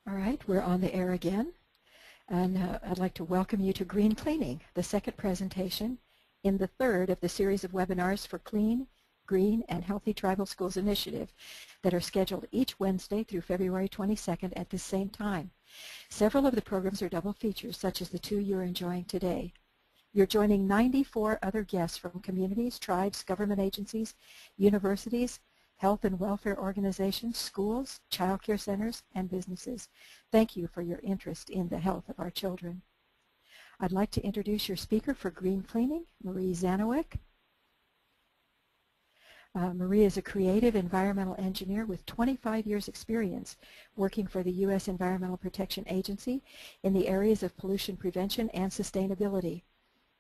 All right, we're on the air again, and I'd like to welcome you to Green Cleaning, the second presentation in the third of the series of webinars for Clean, Green, and Healthy Tribal Schools Initiative that are scheduled each Wednesday through February 22nd at the same time. Several of the programs are double features, such as the two you're enjoying today. You're joining 94 other guests from communities, tribes, government agencies, universities, health and welfare organizations, schools, child care centers, and businesses. Thank you for your interest in the health of our children. I'd like to introduce your speaker for Green Cleaning, Marie Zanowick. Marie is a creative environmental engineer with 25 years experience working for the U.S. Environmental Protection Agency in the areas of pollution prevention and sustainability.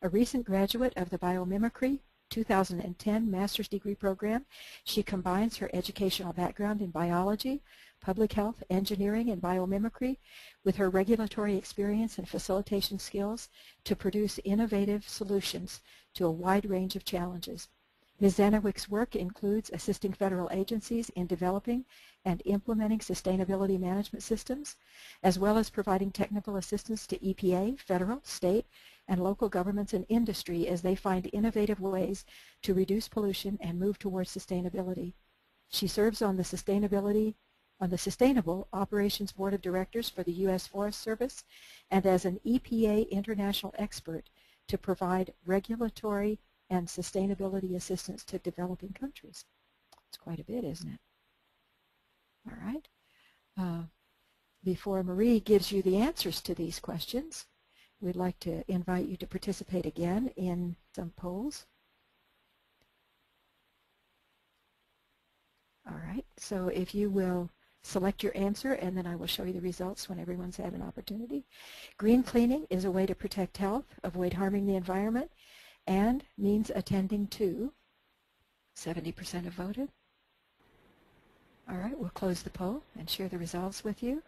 A recent graduate of the Biomimicry 2010 master's degree program, she combines her educational background in biology, public health, engineering, and biomimicry with her regulatory experience and facilitation skills to produce innovative solutions to a wide range of challenges. Ms. Zanowick's work includes assisting federal agencies in developing and implementing sustainability management systems, as well as providing technical assistance to EPA, federal, state, and local governments and industry as they find innovative ways to reduce pollution and move towards sustainability. She serves on the Sustainable Operations Board of Directors for the U.S. Forest Service and as an EPA international expert to provide regulatory and sustainability assistance to developing countries. It's quite a bit, isn't it? All right. Before Marie gives you the answers to these questions, we'd like to invite you to participate again in some polls. All right, so if you will select your answer, and then I will show you the results when everyone's had an opportunity. Green cleaning is a way to protect health, avoid harming the environment, and means attending to. 70% have voted. All right, we'll close the poll and share the results with you.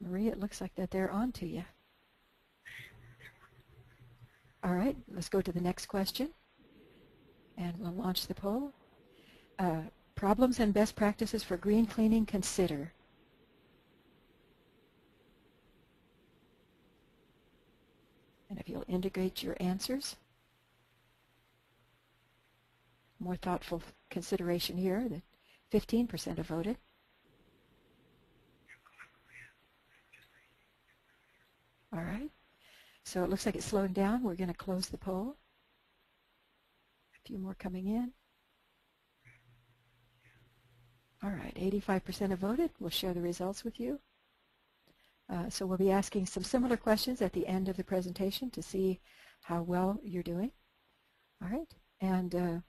Marie, it looks like that they're on to you. All right, let's go to the next question, and we'll launch the poll. Problems and best practices for green cleaning, consider. And if you'll integrate your answers. More thoughtful consideration here, that 15% have voted. All right, so it looks like it's slowing down. We're going to close the poll. A few more coming in. All right, 85% have voted. We'll share the results with you. So we'll be asking some similar questions at the end of the presentation to see how well you're doing. All right, and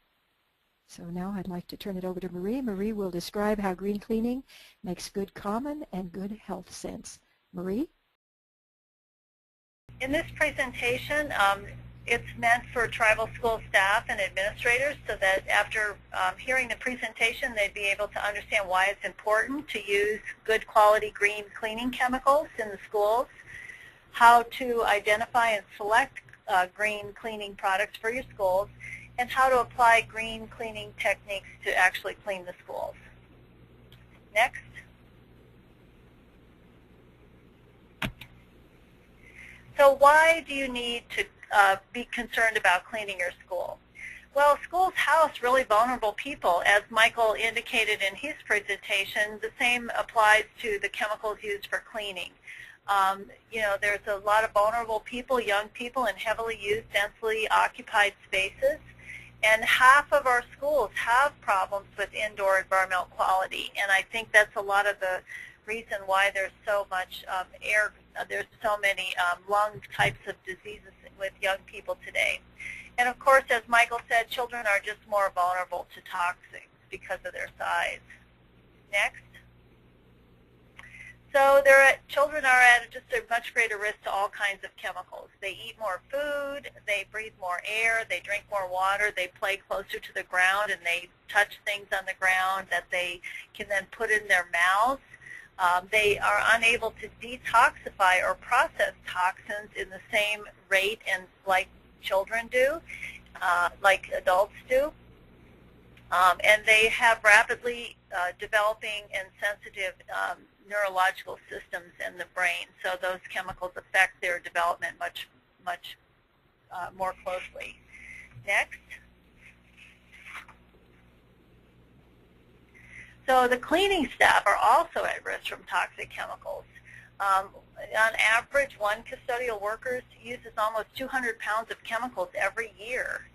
so now I'd like to turn it over to Marie. Marie will describe how green cleaning makes good common and good health sense. Marie? In this presentation, it's meant for tribal school staff and administrators so that after hearing the presentation, they'd be able to understand why it's important to use good quality green cleaning chemicals in the schools, how to identify and select green cleaning products for your schools, and how to apply green cleaning techniques to actually clean the schools. Next. So why do you need to be concerned about cleaning your school? Well, schools house really vulnerable people. As Michael indicated in his presentation, the same applies to the chemicals used for cleaning. You know, there's a lot of vulnerable people, young people, in heavily used, densely occupied spaces. And half of our schools have problems with indoor environmental quality. And I think that's a lot of the reason why there's so much there's so many lung types of diseases with young people today. And of course, as Michael said, children are just more vulnerable to toxins because of their size. Next. So children are at just a much greater risk to all kinds of chemicals. They eat more food, they breathe more air, they drink more water, they play closer to the ground, and they touch things on the ground that they can then put in their mouths. They are unable to detoxify or process toxins in the same rate and like children do, like adults do. And they have rapidly developing and sensitive neurological systems in the brain. So those chemicals affect their development much more closely. Next. So the cleaning staff are also at risk from toxic chemicals. On average, one custodial worker uses almost 200 pounds of chemicals every year.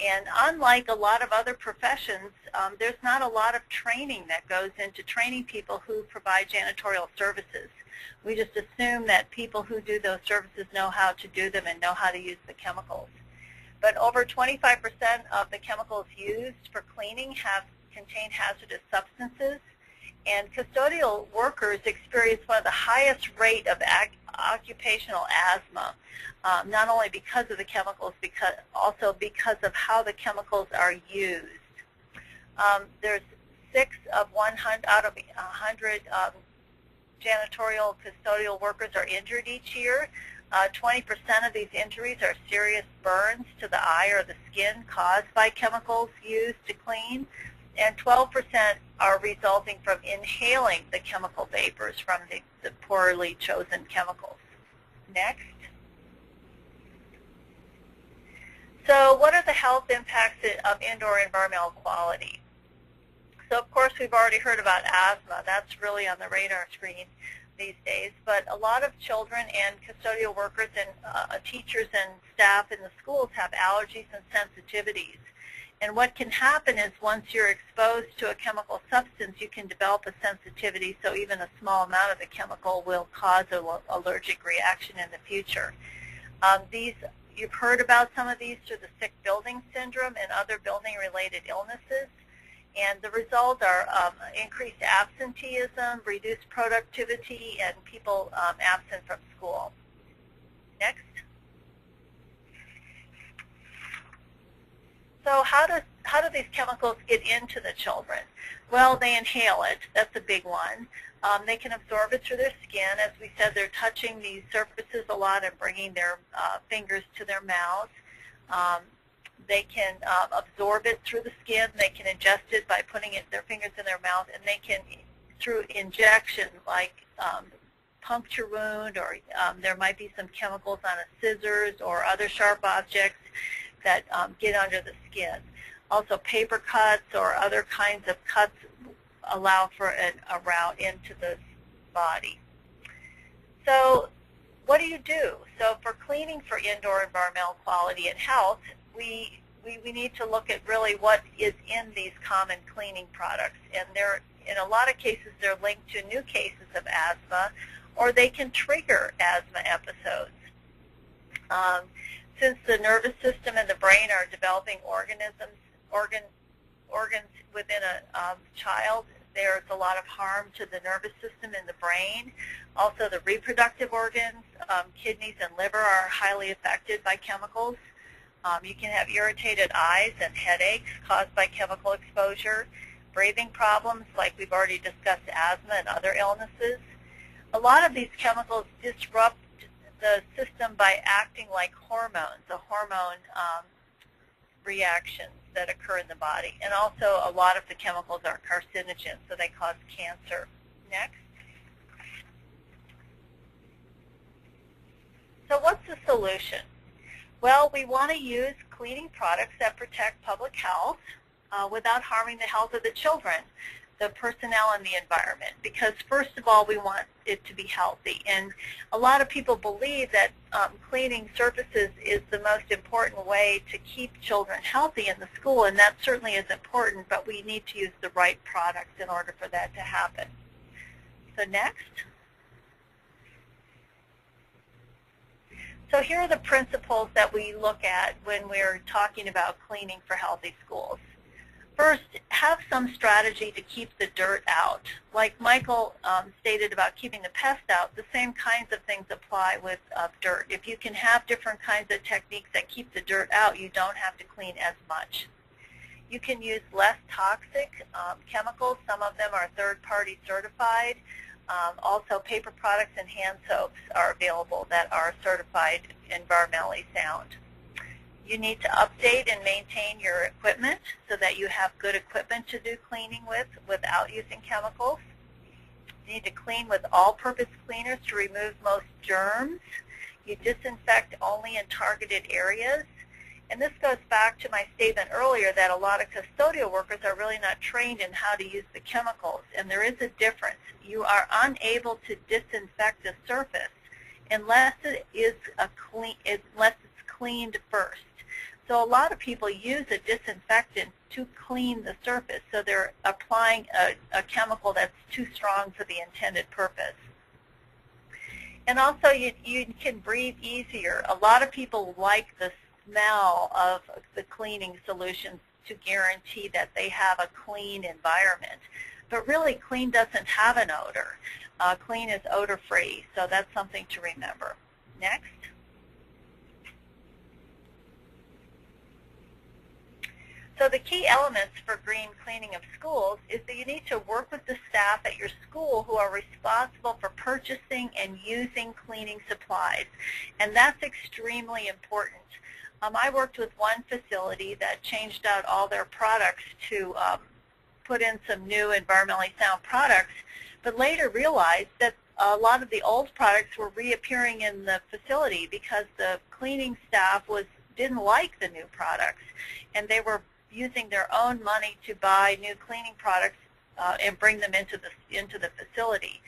And unlike a lot of other professions, there's not a lot of training that goes into training people who provide janitorial services. We just assume that people who do those services know how to do them and know how to use the chemicals. But over 25% of the chemicals used for cleaning contain hazardous substances, and custodial workers experience one of the highest rate of occupational asthma, not only because of the chemicals, also because of how the chemicals are used. There's 6 of 100 out of 100 janitorial custodial workers are injured each year. 20% of these injuries are serious burns to the eye or the skin caused by chemicals used to clean, and 12% are resulting from inhaling the chemical vapors from the poorly chosen chemicals. Next. So what are the health impacts of indoor environmental quality? So of course we've already heard about asthma. That's really on the radar screen these days. But a lot of children and custodial workers and teachers and staff in the schools have allergies and sensitivities. And what can happen is once you're exposed to a chemical substance, you can develop a sensitivity, so even a small amount of the chemical will cause an allergic reaction in the future. You've heard about some of these through the sick building syndrome and other building-related illnesses. And the results are increased absenteeism, reduced productivity, and people absent from school. Next. So how do these chemicals get into the children? Well, they inhale it. That's a big one. They can absorb it through their skin. As we said, they're touching these surfaces a lot and bringing their fingers to their mouth. They can absorb it through the skin. They can ingest it by putting their fingers in their mouth, and they can, through injection, like puncture wound, or there might be some chemicals on a scissors or other sharp objects that get under the skin. Also, paper cuts or other kinds of cuts allow for a route into the body. So what do you do? So for cleaning for indoor environmental quality and health, we need to look at really what is in these common cleaning products. And in a lot of cases, they're linked to new cases of asthma, or they can trigger asthma episodes. Since the nervous system and the brain are developing organs within a child, there's a lot of harm to the nervous system and the brain. Also, the reproductive organs, kidneys and liver are highly affected by chemicals. You can have irritated eyes and headaches caused by chemical exposure, breathing problems like we've already discussed, asthma and other illnesses. A lot of these chemicals disrupt the system by acting like hormones, the hormone reactions that occur in the body. And also a lot of the chemicals are carcinogens, so they cause cancer. Next. So what's the solution? Well, we want to use cleaning products that protect public health without harming the health of the children, the personnel, and the environment. Because first of all, we want it to be healthy. And a lot of people believe that cleaning surfaces is the most important way to keep children healthy in the school, and that certainly is important, but we need to use the right products in order for that to happen. So next. So here are the principles that we look at when we're talking about cleaning for healthy schools. First, have some strategy to keep the dirt out. Like Michael stated about keeping the pests out, the same kinds of things apply with dirt. If you can have different kinds of techniques that keep the dirt out, you don't have to clean as much. You can use less toxic chemicals. Some of them are third-party certified. Also, paper products and hand soaps are available that are certified environmentally sound. You need to update and maintain your equipment so that you have good equipment to do cleaning with without using chemicals. You need to clean with all-purpose cleaners to remove most germs. You disinfect only in targeted areas. And this goes back to my statement earlier that a lot of custodial workers are really not trained in how to use the chemicals. And there is a difference. You are unable to disinfect a surface unless it's cleaned first. So a lot of people use a disinfectant to clean the surface, so they're applying a chemical that's too strong for the intended purpose. And also you can breathe easier. A lot of people like the smell of the cleaning solutions to guarantee that they have a clean environment. But really, clean doesn't have an odor. Clean is odor-free, so that's something to remember. Next. So the key elements for green cleaning of schools is that you need to work with the staff at your school who are responsible for purchasing and using cleaning supplies. And that's extremely important. I worked with one facility that changed out all their products to put in some new environmentally sound products, but later realized that a lot of the old products were reappearing in the facility because the cleaning staff didn't like the new products, and they were using their own money to buy new cleaning products and bring them into the facility.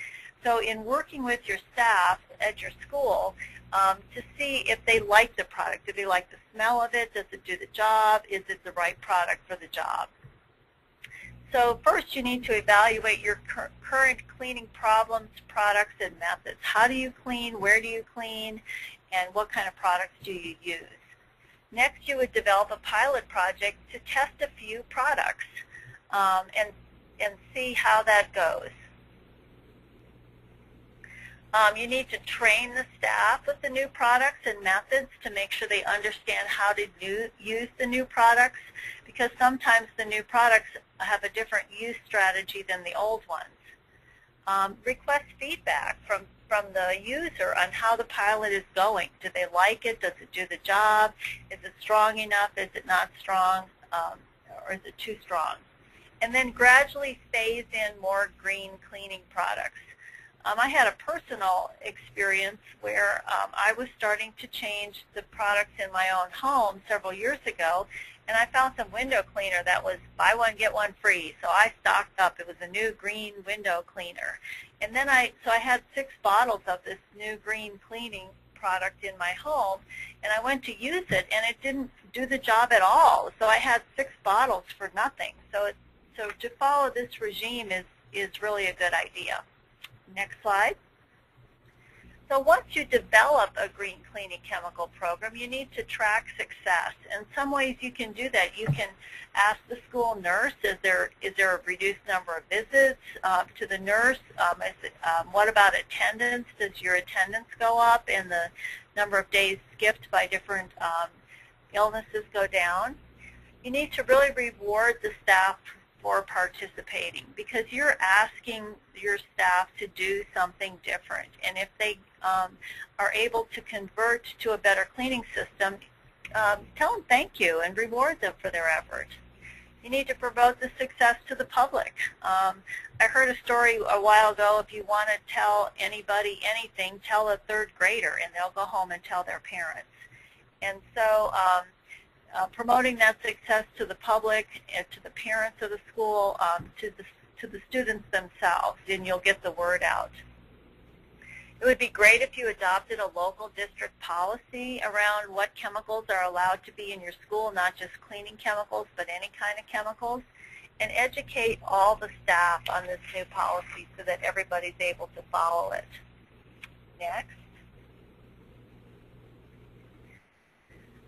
So in working with your staff at your school to see if they like the product, do they like the smell of it, does it do the job, is it the right product for the job. So first you need to evaluate your current cleaning problems, products, and methods. How do you clean, where do you clean, and what kind of products do you use? Next, you would develop a pilot project to test a few products and see how that goes. You need to train the staff with the new products and methods to make sure they understand how to use the new products, because sometimes the new products have a different use strategy than the old ones. Request feedback from the user on how the pilot is going. Do they like it? Does it do the job? Is it strong enough? Is it not strong? Or is it too strong? And then gradually phase in more green cleaning products. I had a personal experience where I was starting to change the products in my own home several years ago, and I found some window cleaner that was buy one, get one free. So I stocked up. It was a new green window cleaner. And then I had 6 bottles of this new green cleaning product in my home, and I went to use it, and it didn't do the job at all. So I had 6 bottles for nothing. So to follow this regime is really a good idea. Next slide. So once you develop a green cleaning chemical program, you need to track success. In some ways you can do that. You can ask the school nurse, is there a reduced number of visits to the nurse? What about attendance? Does your attendance go up and the number of days skipped by different illnesses go down? You need to really reward the staff for participating, because you're asking your staff to do something different. And if they are able to convert to a better cleaning system, tell them thank you and reward them for their effort. You need to promote the success to the public. I heard a story a while ago, if you want to tell anybody anything, tell a 3rd grader, and they'll go home and tell their parents. And so promoting that success to the public and to the parents of the school, to the students themselves, and you'll get the word out. It would be great if you adopted a local district policy around what chemicals are allowed to be in your school, not just cleaning chemicals, but any kind of chemicals, and educate all the staff on this new policy so that everybody's able to follow it. Next.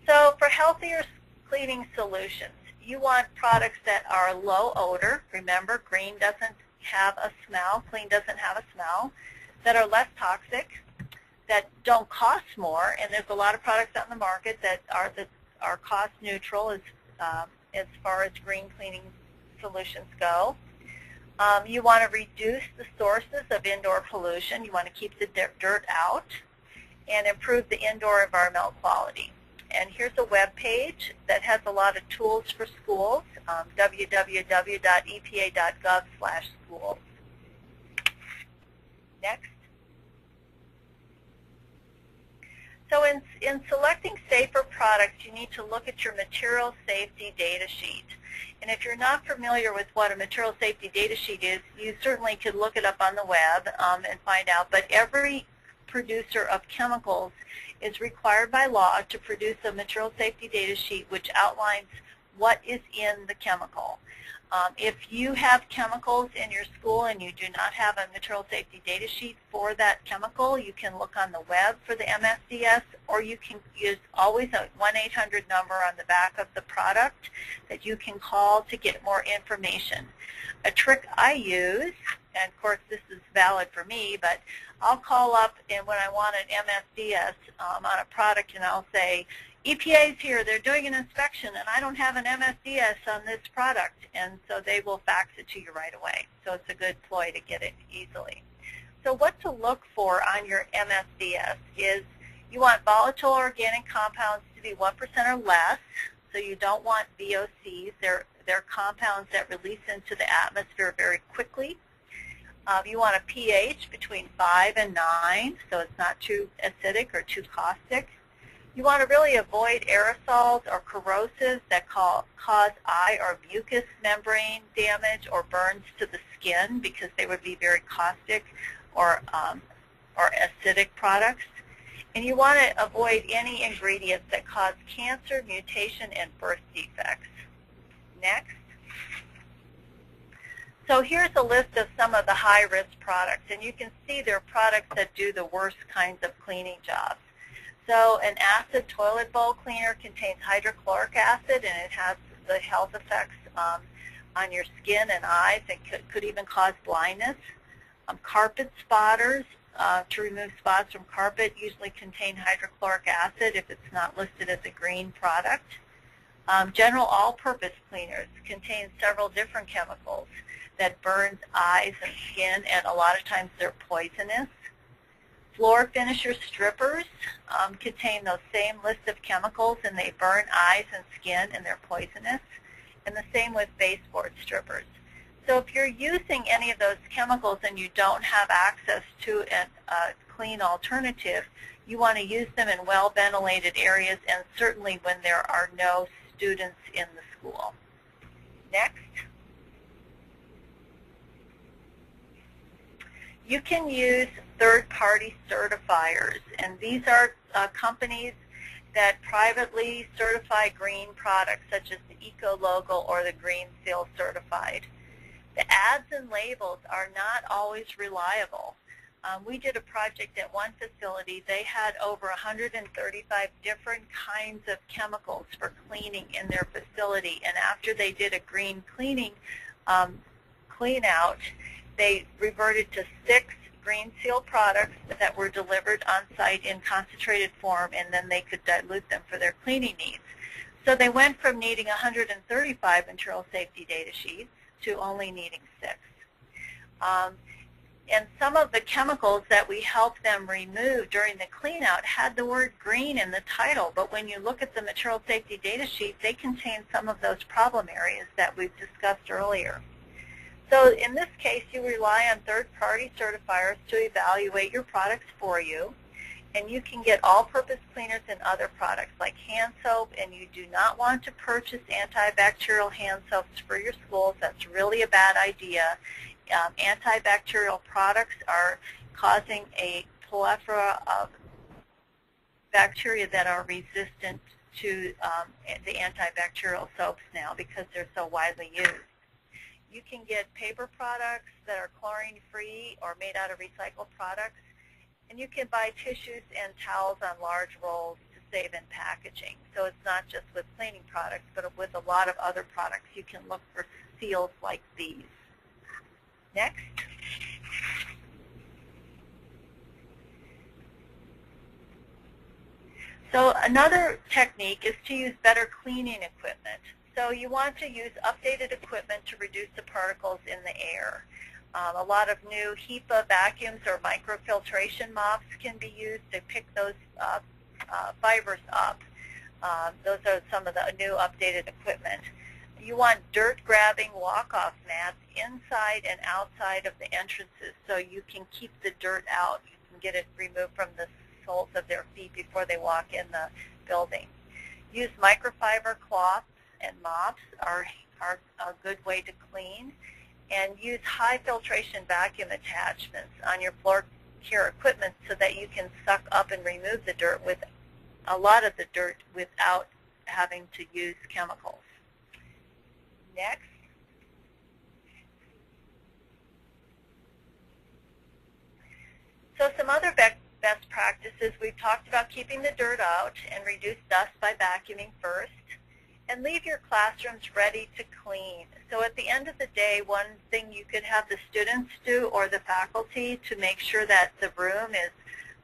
So for healthier cleaning solutions, you want products that are low odor. Remember, green doesn't have a smell, clean doesn't have a smell, that are less toxic, that don't cost more, and there's a lot of products out in the market that are cost neutral as far as green cleaning solutions go. You want to reduce the sources of indoor pollution. You want to keep the dirt out and improve the indoor environmental quality. And here's a web page that has a lot of tools for schools, www.epa.gov/schools. Next. So in selecting safer products, you need to look at your material safety data sheet. And if you're not familiar with what a material safety data sheet is, you certainly could look it up on the web and find out. But every producer of chemicals is required by law to produce a material safety data sheet which outlines what is in the chemical. If you have chemicals in your school and you do not have a material safety data sheet for that chemical, you can look on the web for the MSDS, or you can use always a 1-800 number on the back of the product that you can call to get more information. A trick I use, and of course this is valid for me, but I'll call up and when I want an MSDS on a product and I'll say, EPA's here, they're doing an inspection, and I don't have an MSDS on this product, and so they will fax it to you right away. So it's a good ploy to get it easily. So what to look for on your MSDS is you want volatile organic compounds to be 1% or less, so you don't want VOCs. They're compounds that release into the atmosphere very quickly. You want a pH between 5 and 9, so it's not too acidic or too caustic. You want to really avoid aerosols or corrosives that cause eye or mucous membrane damage or burns to the skin because they would be very caustic or acidic products. And you want to avoid any ingredients that cause cancer, mutation, and birth defects. Next. So here's a list of some of the high-risk products, and you can see there are products that do the worst kinds of cleaning jobs. So an acid toilet bowl cleaner contains hydrochloric acid, and it has the health effects on your skin and eyes. It could even cause blindness. Carpet spotters to remove spots from carpet usually contain hydrochloric acid if it's not listed as a green product. General all-purpose cleaners contain several different chemicals that burns eyes and skin, and a lot of times they're poisonous. Floor finisher strippers contain those same list of chemicals, and they burn eyes and skin, and they're poisonous. And the same with baseboard strippers. So if you're using any of those chemicals and you don't have access to a clean alternative, you want to use them in well-ventilated areas, and certainly when there are no students in the school. Next. You can use third-party certifiers, and these are companies that privately certify green products such as the Eco Logo or the Green Seal Certified. The ads and labels are not always reliable. We did a project at one facility. They had over 135 different kinds of chemicals for cleaning in their facility, and after they did a green cleaning clean out, they reverted to 6 Green Seal products that were delivered on site in concentrated form, and then they could dilute them for their cleaning needs. So they went from needing 135 material safety data sheets to only needing 6. And some of the chemicals that we helped them remove during the clean out had the word green in the title, but when you look at the material safety data sheet, they contain some of those problem areas that we've discussed earlier. So in this case, you rely on third-party certifiers to evaluate your products for you, and you can get all-purpose cleaners and other products like hand soap, and you do not want to purchase antibacterial hand soaps for your schools. That's really a bad idea. Antibacterial products are causing a plethora of bacteria that are resistant to the antibacterial soaps now because they're so widely used. You can get paper products that are chlorine-free or made out of recycled products, and you can buy tissues and towels on large rolls to save in packaging. So it's not just with cleaning products, but with a lot of other products. You can look for seals like these. Next. So another technique is to use better cleaning equipment. So you want to use updated equipment to reduce the particles in the air. A lot of new HEPA vacuums or microfiltration mops can be used to pick those fibers up. Those are some of the new updated equipment. You want dirt-grabbing walk-off mats inside and outside of the entrances so you can keep the dirt out. You can get it removed from the soles of their feet before they walk in the building. Use microfiber cloths and mops are a good way to clean. And use high filtration vacuum attachments on your floor care equipment so that you can suck up and remove the dirt with a lot of the dirt without having to use chemicals. Next. So some other best practices, we've talked about keeping the dirt out and reduce dust by vacuuming first, and leave your classrooms ready to clean. So at the end of the day, one thing you could have the students do or the faculty to make sure that the room is,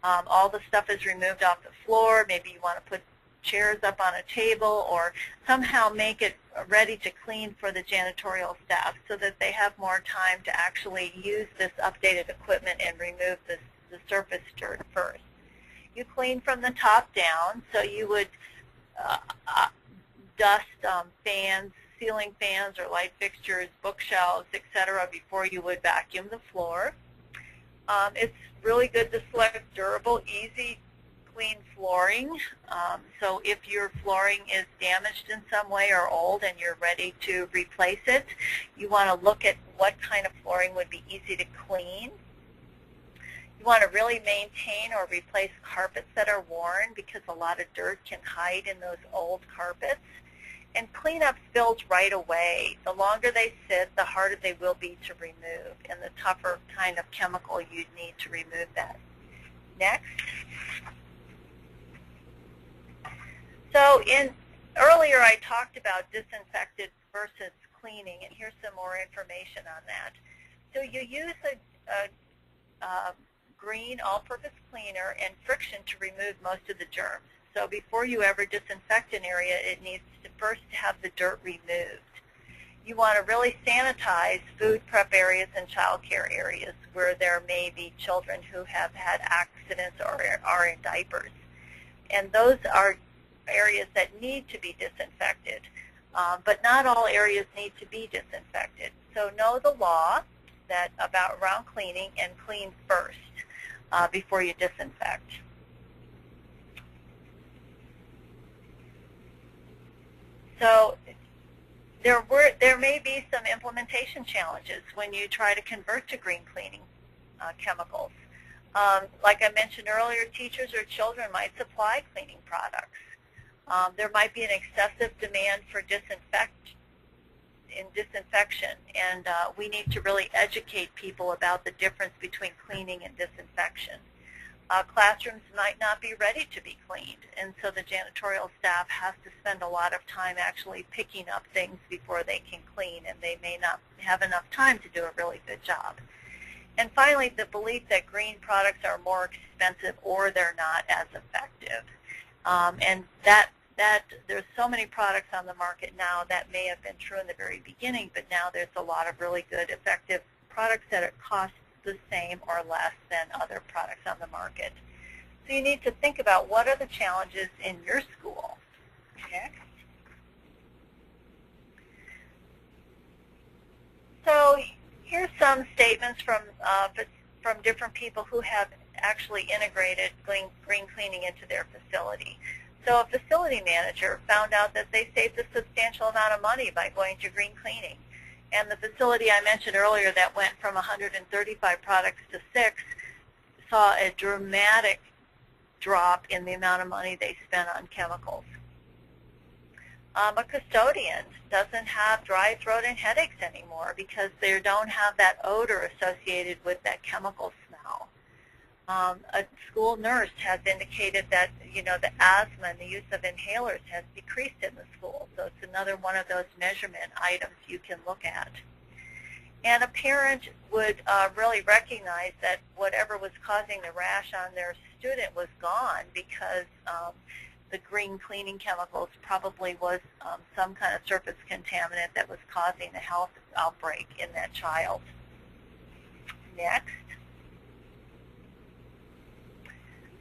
all the stuff is removed off the floor. Maybe you want to put chairs up on a table or somehow make it ready to clean for the janitorial staff so that they have more time to actually use this updated equipment and remove the surface dirt first. You clean from the top down, so you would dust fans, ceiling fans or light fixtures, bookshelves, etc. before you would vacuum the floor. It's really good to select durable, easy, clean flooring. So if your flooring is damaged in some way or old and you're ready to replace it, you want to look at what kind of flooring would be easy to clean. You want to really maintain or replace carpets that are worn because a lot of dirt can hide in those old carpets. And clean up spills right away. The longer they sit, the harder they will be to remove, and the tougher kind of chemical you'd need to remove that. Next. So earlier I talked about disinfected versus cleaning, and here's some more information on that. So you use a green all-purpose cleaner and friction to remove most of the germs. So before you ever disinfect an area, it needs to first have the dirt removed. You want to really sanitize food prep areas and child care areas where there may be children who have had accidents or are in diapers. And those are areas that need to be disinfected, but not all areas need to be disinfected. So know the law around cleaning and clean first before you disinfect. So there may be some implementation challenges when you try to convert to green cleaning chemicals. Like I mentioned earlier, teachers or children might supply cleaning products. There might be an excessive demand for disinfection, and we need to really educate people about the difference between cleaning and disinfection. Classrooms might not be ready to be cleaned, and so the janitorial staff has to spend a lot of time actually picking up things before they can clean, and they may not have enough time to do a really good job. And finally, the belief that green products are more expensive or they're not as effective. And that there's so many products on the market now that may have been true in the very beginning, but now there's a lot of really good, effective products that cost the same or less than other products on the market. So you need to think about what are the challenges in your school. Next. So here's some statements from different people who have actually integrated green cleaning into their facility. So a facility manager found out that they saved a substantial amount of money by going to green cleaning. And the facility I mentioned earlier that went from 135 products to 6 saw a dramatic drop in the amount of money they spent on chemicals. A custodian doesn't have dry throat and headaches anymore because they don't have that odor associated with that chemical smell. A school nurse has indicated that, the asthma and the use of inhalers has decreased in the school. So it's another one of those measurement items you can look at. And a parent would really recognize that whatever was causing the rash on their student was gone because the green cleaning chemicals probably was some kind of surface contaminant that was causing a health outbreak in that child. Next.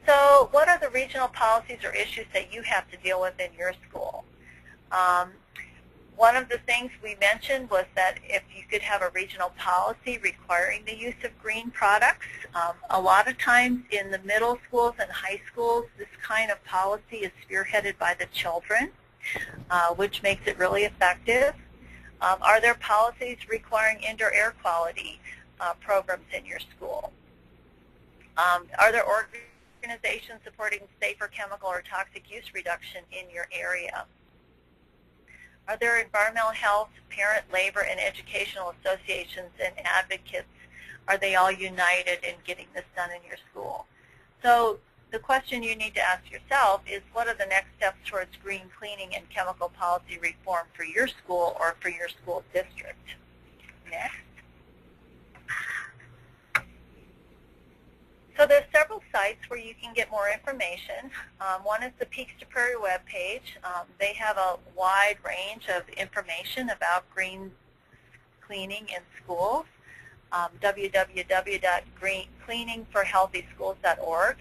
So what are the regional policies or issues that you have to deal with in your school? One of the things we mentioned was that if you could have a regional policy requiring the use of green products, a lot of times in the middle schools and high schools, this kind of policy is spearheaded by the children, which makes it really effective. Are there policies requiring indoor air quality programs in your school? Are there organizations supporting safer chemical or toxic use reduction in your area? Are there environmental health, parent, labor, and educational associations and advocates? Are they all united in getting this done in your school? So the question you need to ask yourself is, what are the next steps towards green cleaning and chemical policy reform for your school or for your school district? Next. So there's several sites where you can get more information. One is the Peaks to Prairie webpage. They have a wide range of information about green cleaning in schools. www.cleaningforhealthyschools.org,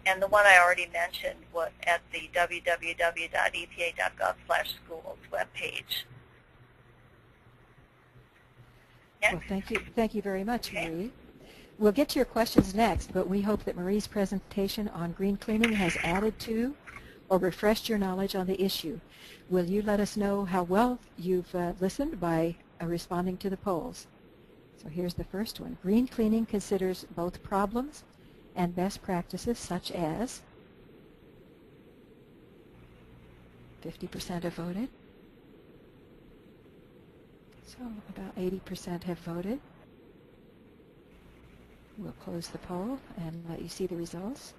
and the one I already mentioned was at the www.epa.gov/schools webpage. Well, thank you very much, Marie. We'll get to your questions next, but we hope that Marie's presentation on green cleaning has added to or refreshed your knowledge on the issue. Will you let us know how well you've listened by responding to the polls? So here's the first one. Green cleaning considers both problems and best practices, such as 50% have voted. So about 80% have voted. We'll close the poll and let you see the results.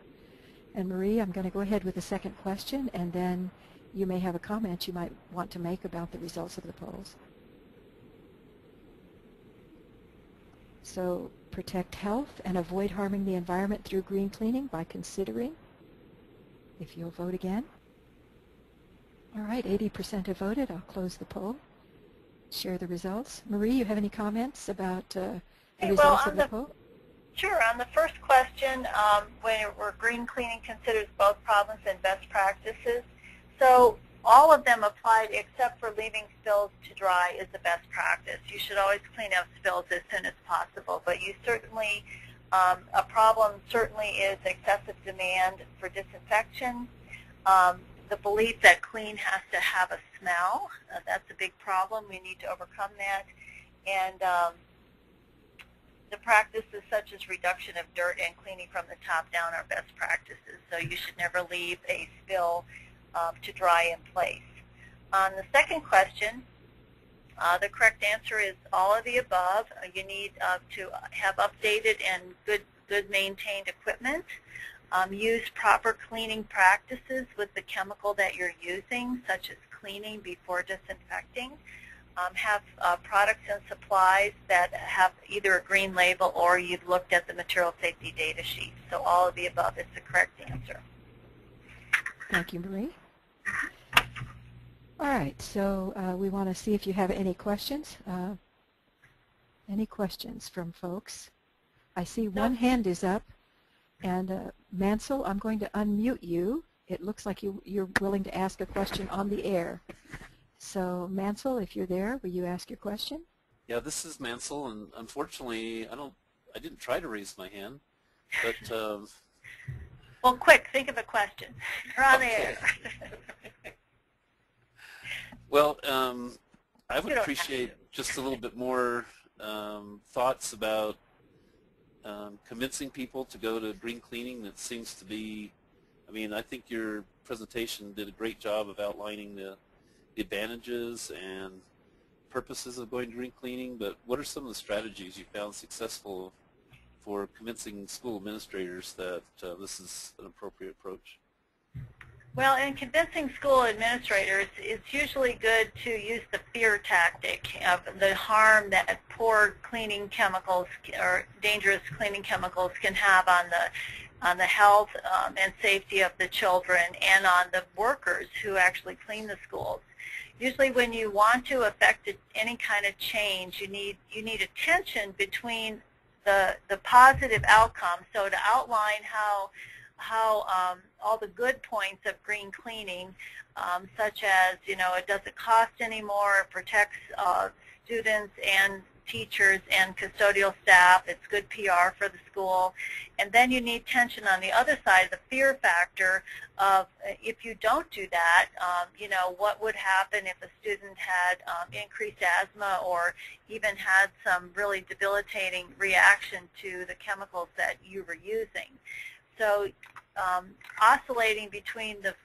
And Marie, I'm going to go ahead with the second question, and then you may have a comment you might want to make about the results of the polls. So protect health and avoid harming the environment through green cleaning by considering. If you'll vote again. All right, 80% have voted. I'll close the poll. Share the results. Marie, you have any comments about the results of the poll? Sure. On the first question, where green cleaning considers both problems and best practices, so all of them applied except for leaving spills to dry is the best practice. You should always clean up spills as soon as possible, but you certainly, a problem certainly is excessive demand for disinfection. The belief that clean has to have a smell, that's a big problem. We need to overcome that. And the practices such as reduction of dirt and cleaning from the top down are best practices. So you should never leave a spill to dry in place. On the second question, the correct answer is all of the above. You need to have updated and good maintained equipment. Use proper cleaning practices with the chemical that you're using, such as cleaning before disinfecting. Have products and supplies that have either a green label or you've looked at the material safety data sheet. So all of the above is the correct answer. Thank you, Marie. All right, so we want to see if you have any questions. Any questions from folks? I see one hand is up. And Mansell, I'm going to unmute you. It looks like you're willing to ask a question on the air. So Mansell, if you're there, will you ask your question? Yeah, this is Mansell, and unfortunately, I didn't try to raise my hand, but well, quick, think of a question. You're on the air. Well, I would appreciate just a little bit more thoughts about convincing people to go to green cleaning. That seems to be, I mean, I think your presentation did a great job of outlining the advantages and purposes of going to green cleaning, but what are some of the strategies you found successful for convincing school administrators that this is an appropriate approach? Well, in convincing school administrators, it's usually good to use the fear tactic of the harm that poor cleaning chemicals or dangerous cleaning chemicals can have on the health and safety of the children and on the workers who actually clean the schools. Usually when you want to affect any kind of change, you need a tension between the positive outcome. So to outline how all the good points of green cleaning, such as, it doesn't cost anymore, it protects students and teachers and custodial staff, it's good PR for the school. And then you need tension on the other side, the fear factor of if you don't do that, what would happen if a student had increased asthma or even had some really debilitating reaction to the chemicals that you were using. So oscillating between the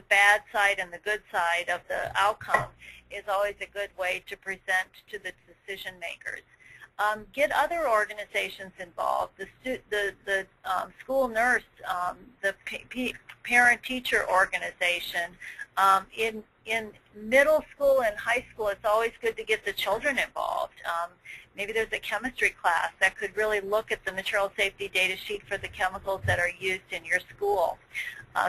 bad side and the good side of the outcome is always a good way to present to the decision makers. Get other organizations involved, the school nurse, the parent-teacher organization. In middle school and high school, it's always good to get the children involved. Maybe there's a chemistry class that could really look at the material safety data sheet for the chemicals that are used in your school.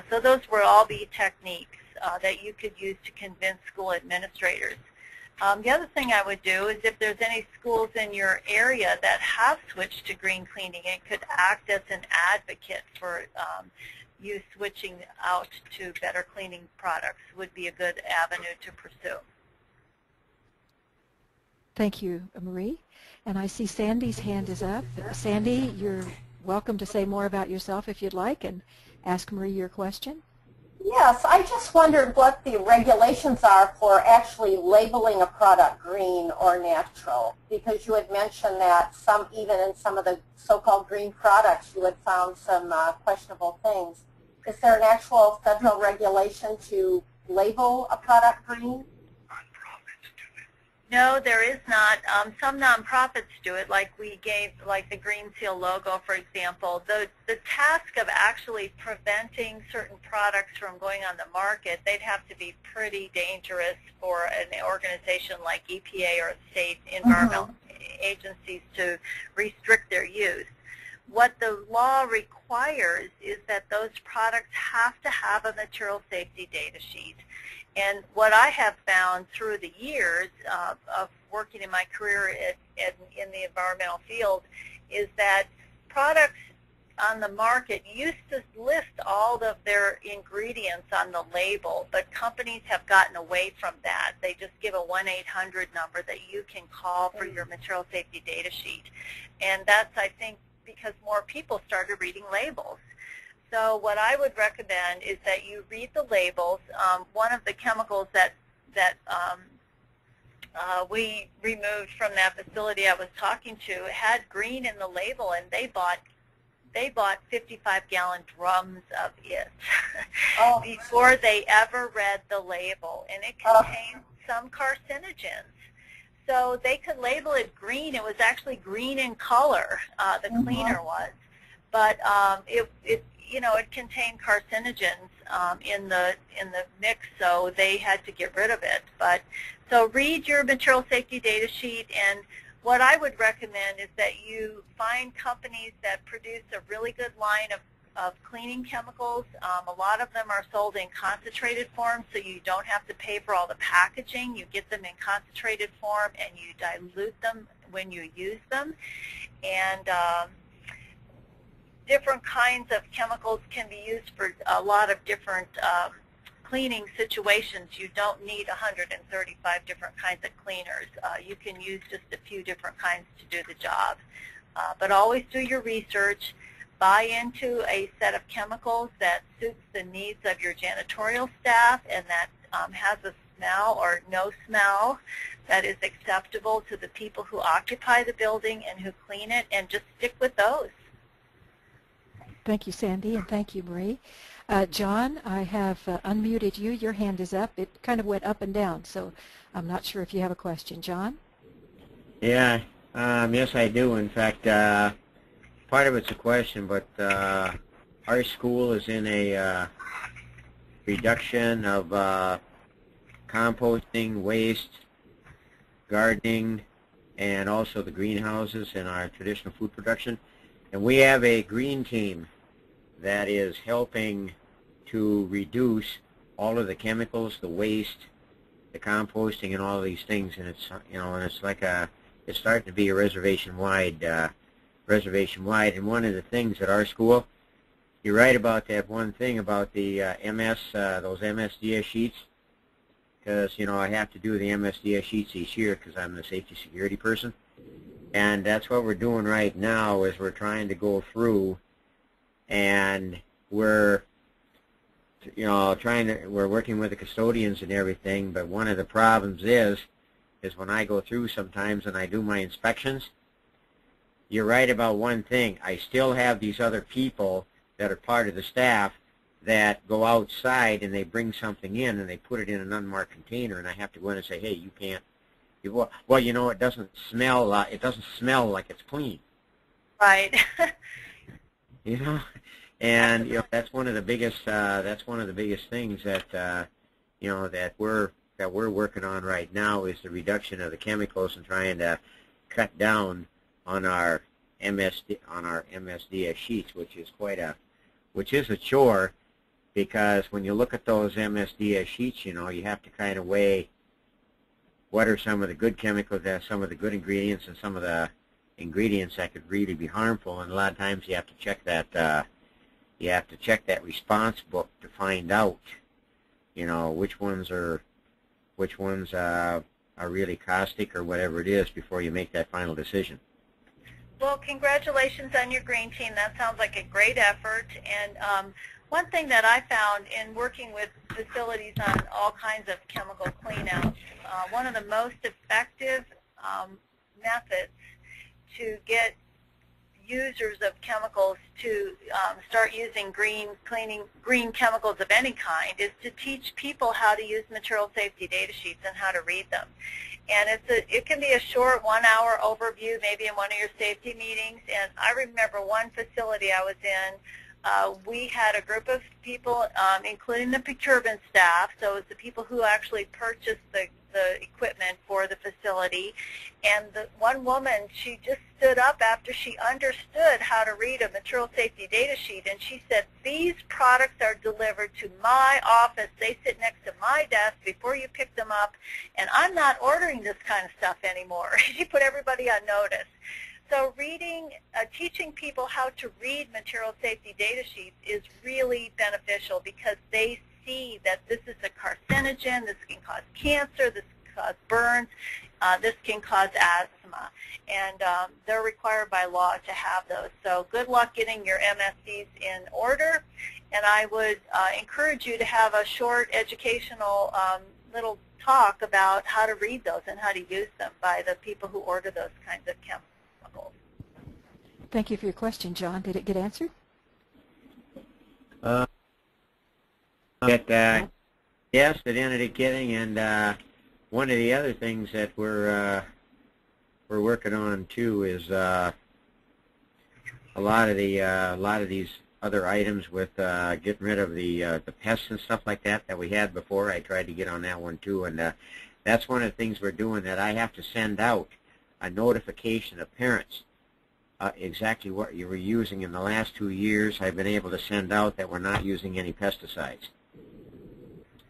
So those will all be techniques that you could use to convince school administrators. The other thing I would do is if there's any schools in your area that have switched to green cleaning, it could act as an advocate for you switching out to better cleaning products would be a good avenue to pursue. Thank you, Marie. And I see Sandy's hand is up. Sandy, you're welcome to say more about yourself if you'd like and ask Marie your question. Yes, I just wondered what the regulations are for actually labeling a product green or natural, because you had mentioned that even in some of the so-called green products, you had found some questionable things. Is there an actual federal regulation to label a product green? No, there is not. Some nonprofits do it, like the Green Seal logo, for example. The task of actually preventing certain products from going on the market, they'd have to be pretty dangerous for an organization like EPA or state environmental agencies to restrict their use. What the law requires is that those products have to have a material safety data sheet. And what I have found through the years of working in my career in the environmental field is that products on the market used to list all of their ingredients on the label, but companies have gotten away from that. They just give a 1-800 number that you can call for your material safety data sheet. And that's, I think, because more people started reading labels. So what I would recommend is that you read the labels. One of the chemicals that we removed from that facility I was talking to had green in the label, and they bought 55-gallon drums of it before they ever read the label, and it contained some carcinogens. So they could label it green. It was actually green in color, the cleaner was, but it contained carcinogens in the mix, so they had to get rid of it. But so read your material safety data sheet, and what I would recommend is that you find companies that produce a really good line of cleaning chemicals. A lot of them are sold in concentrated form, so you don't have to pay for all the packaging. You get them in concentrated form, and you dilute them when you use them. And different kinds of chemicals can be used for a lot of different cleaning situations. You don't need 135 different kinds of cleaners. You can use just a few different kinds to do the job. But always do your research. Buy into a set of chemicals that suits the needs of your janitorial staff and that has a smell or no smell that is acceptable to the people who occupy the building and who clean it, and just stick with those. Thank you, Sandy, and thank you, Marie. John, I have unmuted you. Your hand is up. It kind of went up and down, so I'm not sure if you have a question. John? Yeah, yes, I do. In fact, part of it's a question, but our school is in a reduction of composting, waste, gardening, and also the greenhouses and our traditional food production. And we have a green team that is helping to reduce all of the chemicals, the waste, the composting, and all of these things. And it's, and it's like it's starting to be a reservation-wide. And one of the things at our school you're right about that one thing about the those MSDS sheets, because, you know, I have to do the MSDS sheets each year because I'm the safety security person. And that's what we're doing right now is we're trying to go through, and we're we're working with the custodians and everything, but one of the problems is when I go through sometimes and I do my inspections, you're right about one thing. I still have these other people that are part of the staff that go outside and they bring something in and they put it in an unmarked container, and I have to go in and say, hey, you can't. Well, you know, it doesn't smell like it's clean. Right. You know, and you know that's one of the biggest things that you know that we're working on right now is the reduction of the chemicals and trying to cut down on our MSDS sheets, which is a chore, because when you look at those MSDS sheets, you know, you have to kind of weigh what are some of the good chemicals, some of the good ingredients, and some of the ingredients that could really be harmful. And a lot of times you have to check that response book to find out, you know, which ones are really caustic or whatever it is before you make that final decision. Well, congratulations on your green team. That sounds like a great effort. And one thing that I found in working with facilities on all kinds of chemical cleanouts, one of the most effective methods to get users of chemicals to start using green chemicals of any kind is to teach people how to use material safety data sheets and how to read them. And it can be a short 1-hour overview, maybe in one of your safety meetings. And I remember one facility I was in, we had a group of people, including the procurement staff, so it's the people who actually purchased the equipment for the facility. And the one woman, she just stood up after she understood how to read a material safety data sheet, and she said, these products are delivered to my office. They sit next to my desk before you pick them up, and I'm not ordering this kind of stuff anymore. She put everybody on notice. So teaching people how to read material safety data sheets is really beneficial because they see that this is a carcinogen, this can cause cancer, this can cause burns, this can cause asthma. And they're required by law to have those. So good luck getting your MSDs in order. And I would encourage you to have a short educational little talk about how to read those and how to use them by the people who order those kinds of chemicals. Thank you for your question, John. Did it get answered? Yes, it ended up getting, and one of the other things that we're working on too is a lot of these other items with getting rid of the pests and stuff like that we had before. I tried to get on that one too, and that's one of the things we're doing, that I have to send out a notification to parents exactly what you were using. In the last 2 years, I've been able to send out that we're not using any pesticides.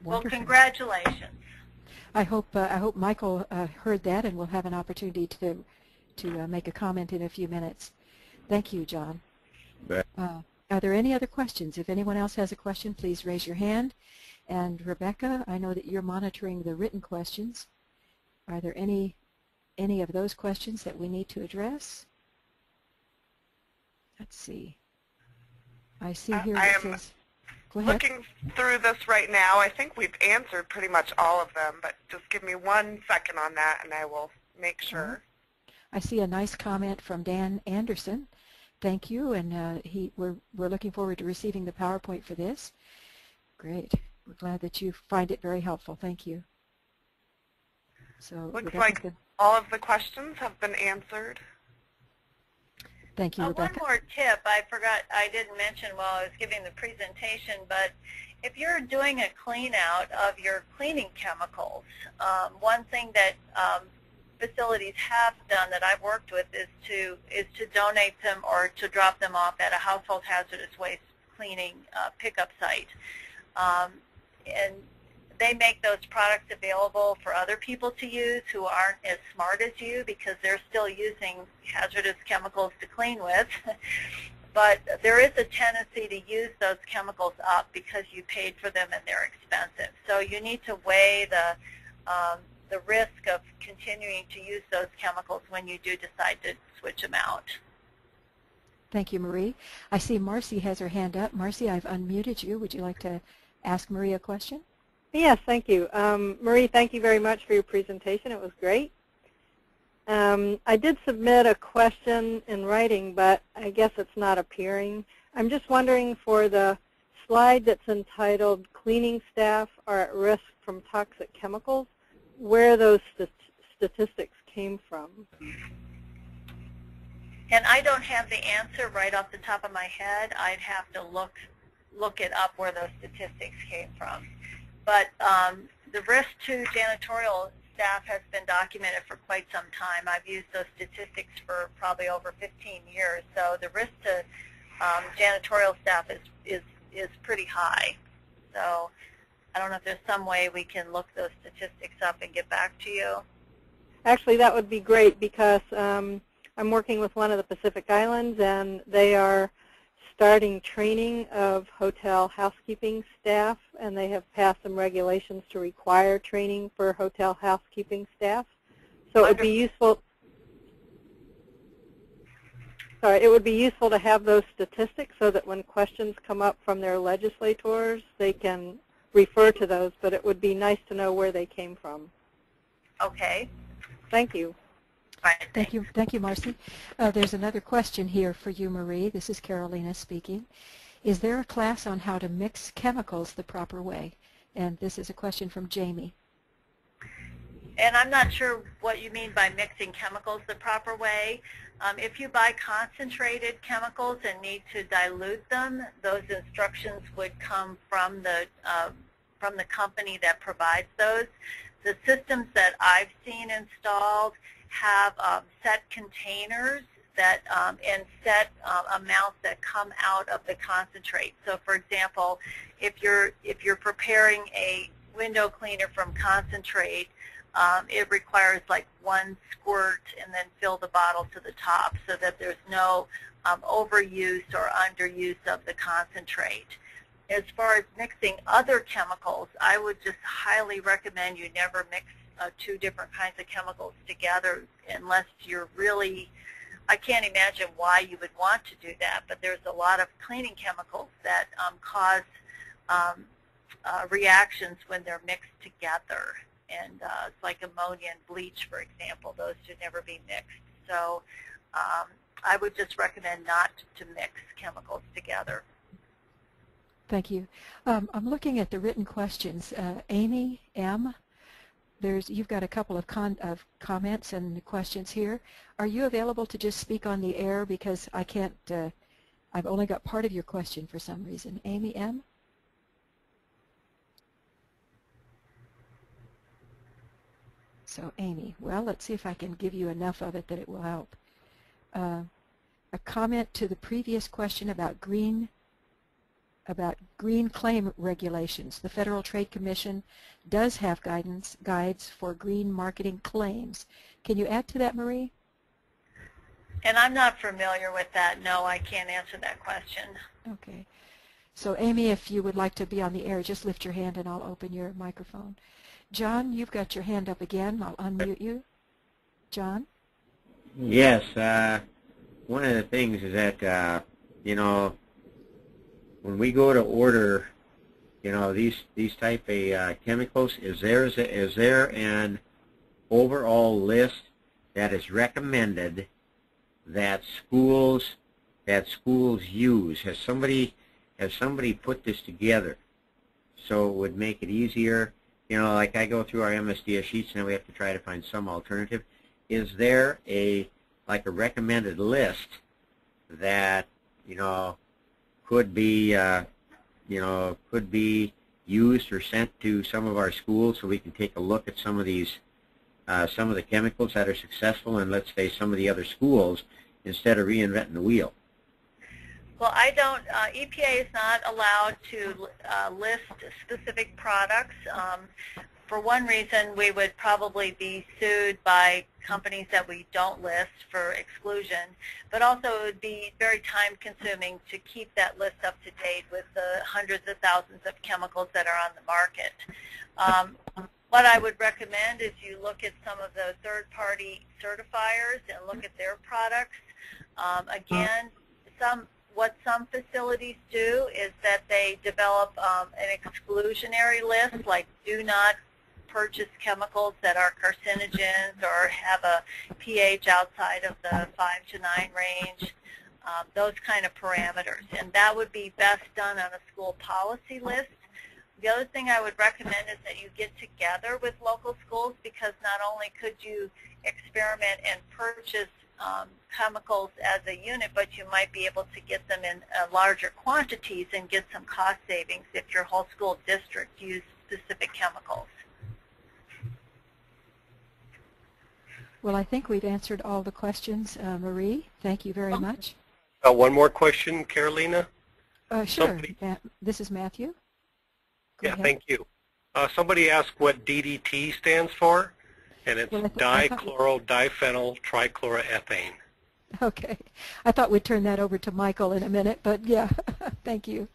Well, congratulations. I hope Michael heard that and will have an opportunity to make a comment in a few minutes. Thank you, John. Are there any other questions? If anyone else has a question, please raise your hand. And Rebecca, I know that you're monitoring the written questions. Are there any of those questions that we need to address? Let's see. I see here it says, go ahead. Looking through this right now, I think we've answered pretty much all of them, but just give me 1 second on that and I will make sure. I see a nice comment from Dan Anderson. Thank you, and we're looking forward to receiving the PowerPoint for this. Great. We're glad that you find it very helpful. Thank you. So looks like all of the questions have been answered. Thank you, Rebecca. One more tip I didn't mention while I was giving the presentation, but if you're doing a clean out of your cleaning chemicals, one thing that facilities have done that I've worked with is to donate them or to drop them off at a household hazardous waste cleaning pickup site. And they make those products available for other people to use who aren't as smart as you because they're still using hazardous chemicals to clean with. but there is a tendency to use those chemicals up because you paid for them and they're expensive. So you need to weigh the risk of continuing to use those chemicals when you do decide to switch them out. Thank you, Marie. I see Marcy has her hand up. Marcy, I've unmuted you. Would you like to ask Marie a question? Yes, thank you. Marie, thank you very much for your presentation. It was great. I did submit a question in writing, but I guess it's not appearing. I'm just wondering for the slide that's entitled Cleaning Staff Are at Risk from Toxic Chemicals, where those statistics came from. And I don't have the answer right off the top of my head. I'd have to look it up where those statistics came from. But the risk to janitorial staff has been documented for quite some time. I've used those statistics for probably over 15 years. So the risk to janitorial staff is pretty high. So I don't know if there's some way we can look those statistics up and get back to you. Actually, that would be great because I'm working with one of the Pacific Islands, and they are starting training of hotel housekeeping staff, and they have passed some regulations to require training for hotel housekeeping staff. So it would be useful. Sorry, it would be useful to have those statistics so that when questions come up from their legislators, they can refer to those. But it would be nice to know where they came from. Okay. Thank you. Right. Thank you, Marcy. There's another question here for you, Marie. This is Carolina speaking. Is there a class on how to mix chemicals the proper way? And this is a question from Jamie. And I'm not sure what you mean by mixing chemicals the proper way. If you buy concentrated chemicals and need to dilute them, those instructions would come from the company that provides those. The systems that I've seen installed have set containers that and set amounts that come out of the concentrate. So, for example, if you're preparing a window cleaner from concentrate, it requires like 1 squirt and then fill the bottle to the top so that there's no overuse or underuse of the concentrate. As far as mixing other chemicals, I would just highly recommend you never mix 2 different kinds of chemicals together unless you're really, I can't imagine why you would want to do that, but there's a lot of cleaning chemicals that cause reactions when they're mixed together. And it's like ammonia and bleach, for example. Those should never be mixed. So I would just recommend not to mix chemicals together. Thank you. I'm looking at the written questions. Amy M., you've got a couple of comments and questions here. Are you available to just speak on the air because I can't, I've only got part of your question for some reason. Amy M.? So Amy, well, let's see if I can give you enough of it that it will help. A comment to the previous question about green claim regulations. The Federal Trade Commission does have guides for green marketing claims. Can you add to that, Marie? And I'm not familiar with that. No, I can't answer that question. Okay. So Amy, if you would like to be on the air, just lift your hand and I'll open your microphone. John, you've got your hand up again. I'll unmute you. John? Yes. One of the things is that, you know, when we go to order, you know, these type of chemicals, is there an overall list that is recommended that schools use? Has somebody put this together so it would make it easier? You know, like I go through our MSDS sheets and we have to try to find some alternative. Is there like a recommended list that, you know, could be used or sent to some of our schools so we can take a look at some of these, some of the chemicals that are successful in, let's say, some of the other schools instead of reinventing the wheel? Well, I don't, EPA is not allowed to list specific products. For one reason, we would probably be sued by companies that we don't list for exclusion, but also it would be very time-consuming to keep that list up to date with the hundreds of thousands of chemicals that are on the market. What I would recommend is you look at some of the third-party certifiers and look at their products. Again, what some facilities do is that they develop an exclusionary list, like do not purchase chemicals that are carcinogens or have a pH outside of the 5 to 9 range, those kind of parameters. And that would be best done on a school policy list. The other thing I would recommend is that you get together with local schools, because not only could you experiment and purchase chemicals as a unit, but you might be able to get them in larger quantities and get some cost savings if your whole school district used specific chemicals. Well, I think we've answered all the questions. Marie, thank you very much. One more question, Carolina? Sure. This is Matthew. Go ahead. Thank you. Somebody asked what DDT stands for, and it's dichloro-diphenyl trichloroethane. Okay. I thought we'd turn that over to Michael in a minute, but yeah, thank you.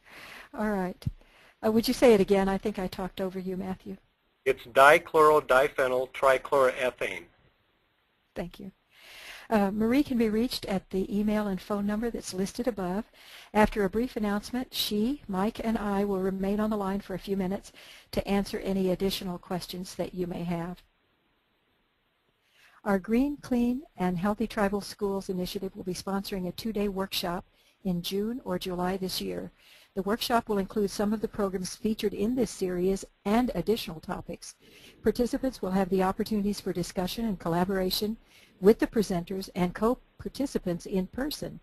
All right. Would you say it again? I think I talked over you, Matthew. It's dichloro-diphenyl trichloroethane. Thank you. Marie can be reached at the email and phone number that's listed above. After a brief announcement, she, Mike, and I will remain on the line for a few minutes to answer any additional questions that you may have. Our Green, Clean, and Healthy Tribal Schools initiative will be sponsoring a 2-day workshop in June or July this year. The workshop will include some of the programs featured in this series and additional topics. Participants will have the opportunities for discussion and collaboration with the presenters and co-participants in person.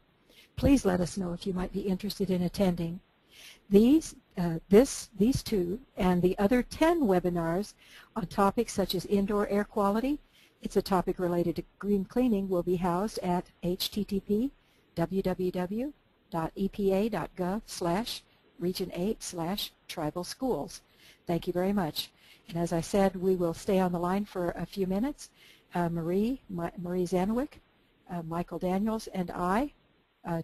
Please let us know if you might be interested in attending. These two and the other 10 webinars on topics such as indoor air quality, it's a topic related to green cleaning, will be housed at http://www.epa.gov/region8/tribal schools. Thank you very much. And as I said, we will stay on the line for a few minutes. Marie Zanowick, Michael Daniels, and I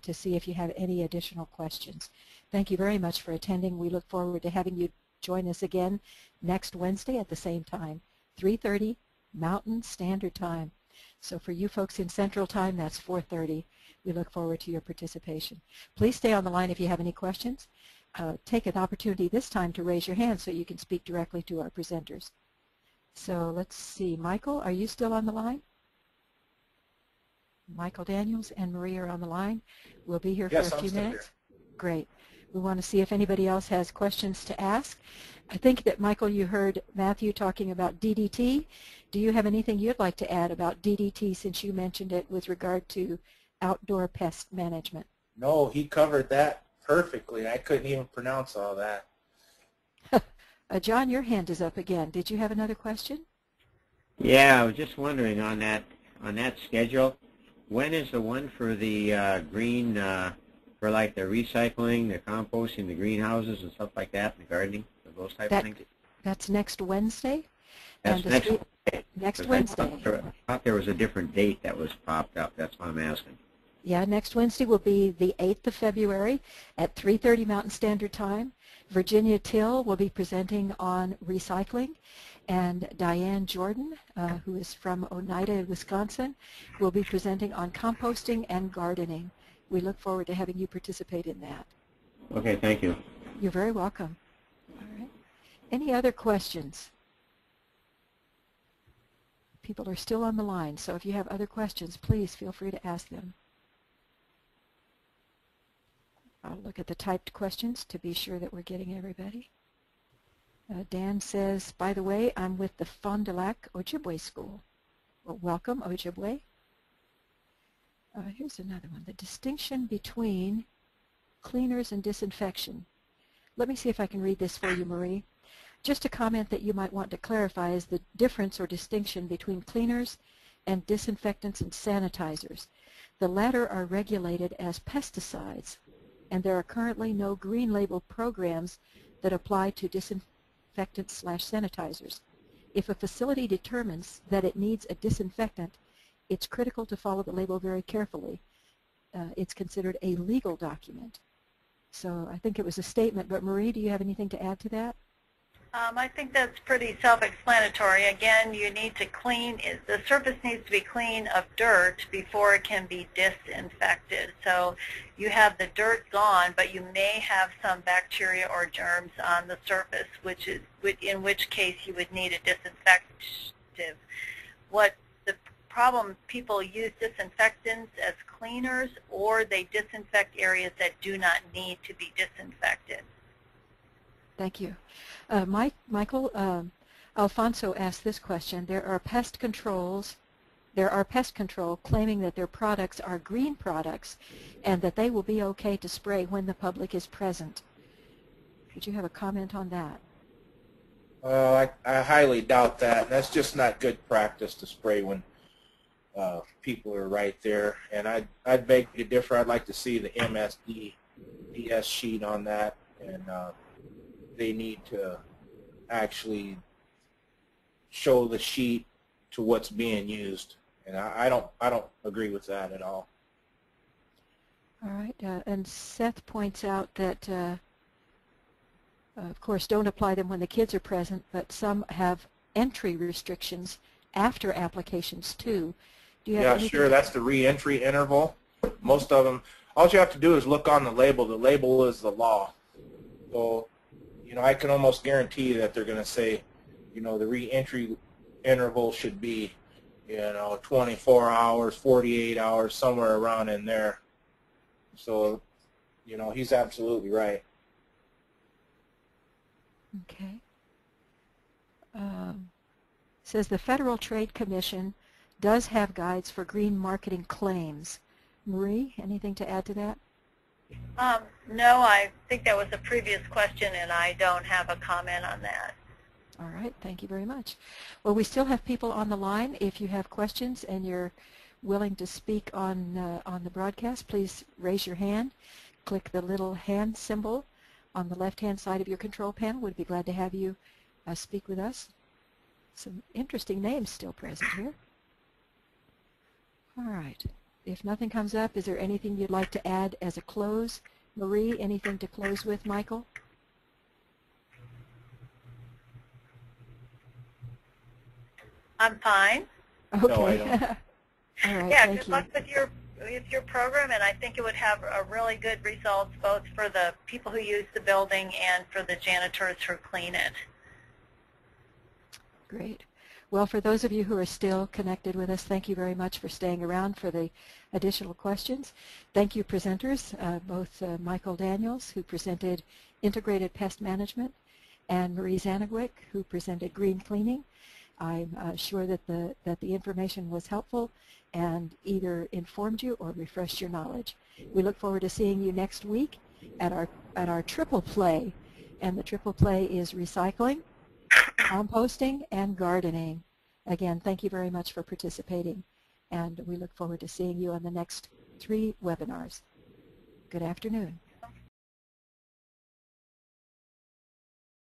to see if you have any additional questions. Thank you very much for attending. We look forward to having you join us again next Wednesday at the same time, 3:30 Mountain Standard Time. So for you folks in Central Time, that's 4:30. We look forward to your participation. Please stay on the line if you have any questions. Take an opportunity this time to raise your hand so you can speak directly to our presenters. So let's see. Michael, are you still on the line? Michael Daniels and Marie are on the line. We'll be here for a few minutes. Great. We want to see if anybody else has questions to ask. I think that, Michael, you heard Matthew talking about DDT. Do you have anything you'd like to add about DDT since you mentioned it with regard to outdoor pest management? No, he covered that perfectly. I couldn't even pronounce all that. John, your hand is up again. Did you have another question? Yeah, I was just wondering on that schedule, when is the one for the green, for like the recycling, the composting, the greenhouses and stuff like that, the gardening, those type of things? That's next Wednesday. That's next Wednesday. I thought there was a different date that was popped up. That's why I'm asking. Yeah, next Wednesday will be the 8th of February at 3:30 Mountain Standard Time. Virginia Till will be presenting on recycling, and Diane Jordan, who is from Oneida, Wisconsin, will be presenting on composting and gardening. We look forward to having you participate in that. Okay, thank you. You're very welcome. All right. Any other questions? People are still on the line, so if you have other questions, please feel free to ask them. I'll look at the typed questions to be sure that we're getting everybody. Dan says, by the way, I'm with the Fond du Lac Ojibwe School. Well, welcome, Ojibwe. Here's another one. The distinction between cleaners and disinfection. Let me see if I can read this for you, Marie. Just a comment that you might want to clarify is the difference or distinction between cleaners and disinfectants and sanitizers. The latter are regulated as pesticides, and there are currently no green label programs that apply to disinfectants/sanitizers. If a facility determines that it needs a disinfectant, it's critical to follow the label very carefully. It's considered a legal document. So I think it was a statement, but Marie, do you have anything to add to that? I think that's pretty self-explanatory. Again, you need to clean, the surface needs to be clean of dirt before it can be disinfected. So you have the dirt gone, but you may have some bacteria or germs on the surface, in which case you would need a disinfectant. What the problem, people use disinfectants as cleaners, or they disinfect areas that do not need to be disinfected. Thank you. Michael, Alfonso asked this question. There are pest control claiming that their products are green products and that they will be okay to spray when the public is present. Would you have a comment on that? I highly doubt that. That's just not good practice to spray when people are right there. And I'd beg to differ. I'd like to see the MSDS sheet on that, and they need to actually show the sheet to what's being used, and I don't agree with that at all. All right, and Seth points out that of course don't apply them when the kids are present, but some have entry restrictions after applications too. Do you have Yeah, sure. That's the re-entry interval. Most of them, all you have to do is look on the label. The label is the law. So I can almost guarantee that they're going to say, the re-entry interval should be, 24 hours, 48 hours, somewhere around in there. So, he's absolutely right. Okay. Says the Federal Trade Commission does have guides for green marketing claims. Marie, anything to add to that? No, I think that was a previous question, and I don't have a comment on that. All right, thank you very much. Well, we still have people on the line. If you have questions and you're willing to speak on the broadcast, please raise your hand. Click the little hand symbol on the left-hand side of your control panel. We'd be glad to have you speak with us. Some interesting names still present here. All right. If nothing comes up, is there anything you'd like to add as a close? Marie, anything to close with, Michael? I'm fine. Okay. No, I don't. All right, Yeah, thank good you. luck with your program, and I think it would have a really good results both for the people who use the building and for the janitors who clean it. Great. Well, for those of you who are still connected with us, thank you very much for staying around for the additional questions. Thank you, presenters, both Michael Daniels, who presented Integrated Pest Management, and Marie Zanowick, who presented Green Cleaning. I'm sure that the information was helpful and either informed you or refreshed your knowledge. We look forward to seeing you next week at our triple play, and the triple play is recycling, composting, and gardening. Again, thank you very much for participating, and we look forward to seeing you on the next 3 webinars. Good afternoon.